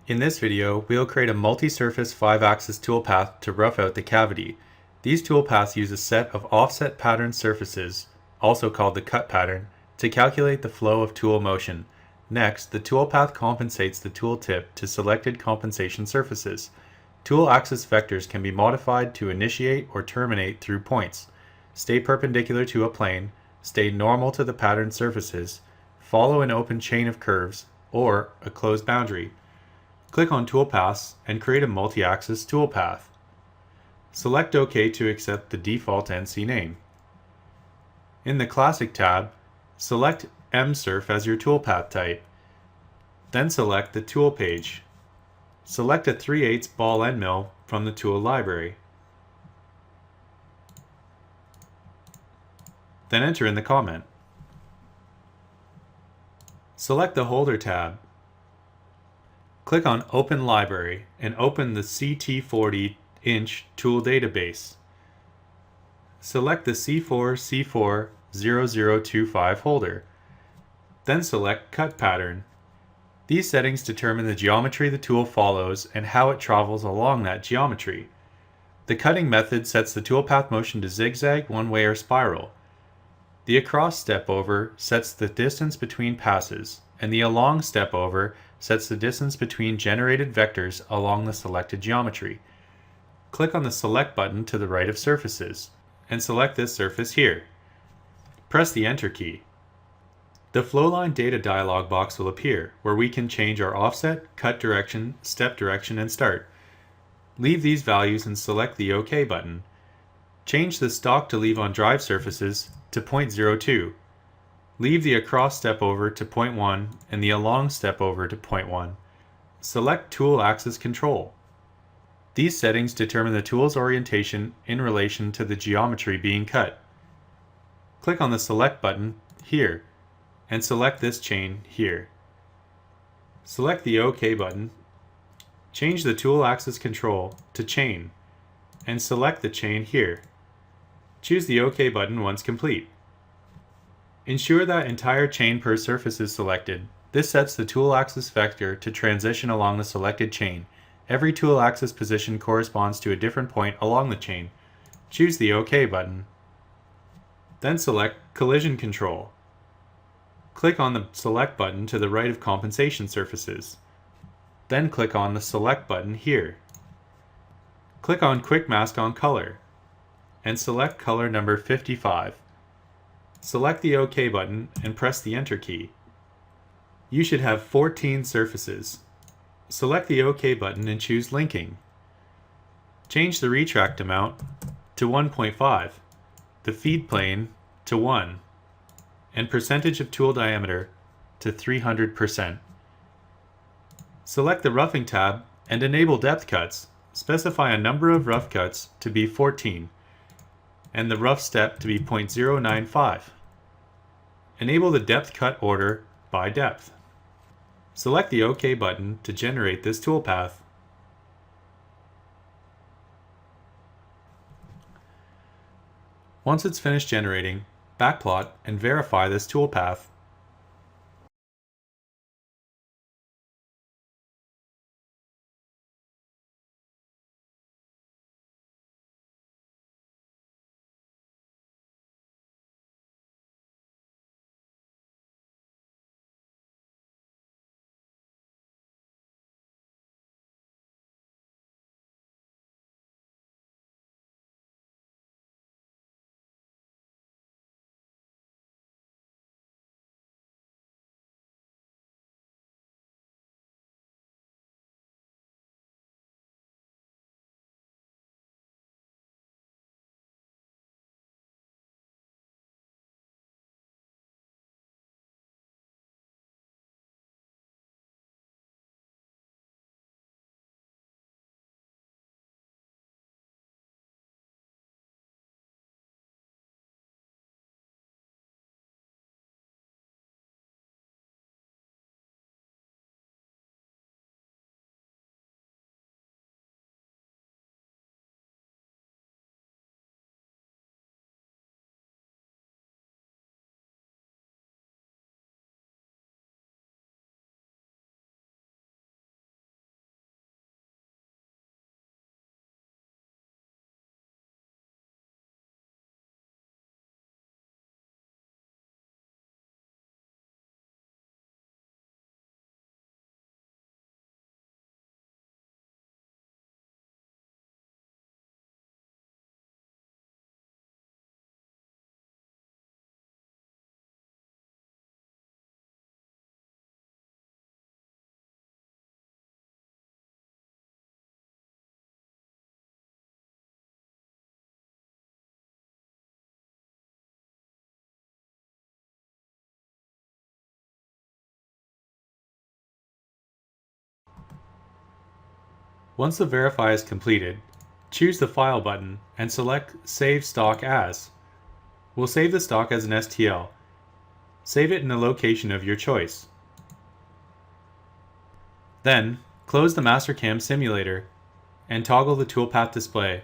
In this video, we'll create a multi-surface 5-axis toolpath to rough out the cavity. These toolpaths use a set of offset pattern surfaces, also called the cut pattern, to calculate the flow of tool motion. Next, the toolpath compensates the tooltip to selected compensation surfaces. Tool axis vectors can be modified to initiate or terminate through points, stay perpendicular to a plane, stay normal to the pattern surfaces, follow an open chain of curves, or a closed boundary. Click on Toolpaths and create a multi-axis toolpath. Select OK to accept the default NC name. In the Classic tab, select MSurf as your toolpath type. Then select the Tool page. Select a 3/8 ball end mill from the tool library. Then enter in the comment. Select the Holder tab. Click on Open Library and open the CT40-inch tool database. Select the C4C40025 holder. Then select Cut Pattern. These settings determine the geometry the tool follows and how it travels along that geometry. The cutting method sets the toolpath motion to zigzag, one-way, or spiral. The across step over sets the distance between passes, and the along step over sets the distance between generated vectors along the selected geometry. Click on the Select button to the right of Surfaces, and select this surface here. Press the Enter key. The Flowline Data dialog box will appear, where we can change our offset, cut direction, step direction, and start. Leave these values and select the OK button. Change the stock to leave on drive surfaces to 0.02. Leave the across step over to 0.1 and the along step over to 0.1. Select Tool Axis Control. These settings determine the tool's orientation in relation to the geometry being cut. Click on the Select button here and select this chain here. Select the OK button. Change the Tool Axis Control to Chain and select the chain here. Choose the OK button once complete. Ensure that entire chain per surface is selected. This sets the tool axis vector to transition along the selected chain. Every tool axis position corresponds to a different point along the chain. Choose the OK button. Then select Collision Control. Click on the Select button to the right of compensation surfaces. Then click on the Select button here. Click on Quick Mask on Color and select color number 55. Select the OK button and press the Enter key. You should have 14 surfaces. Select the OK button and choose Linking. Change the retract amount to 1.5, the feed plane to 1, and percentage of tool diameter to 300%. Select the Roughing tab and enable depth cuts. Specify a number of rough cuts to be 14 and the rough step to be 0.095. Enable the depth cut order by depth. Select the OK button to generate this toolpath. Once it's finished generating, backplot and verify this toolpath. Once the verify is completed, choose the File button and select Save Stock As. We'll save the stock as an STL. Save it in a location of your choice. Then, close the Mastercam simulator and toggle the Toolpath display.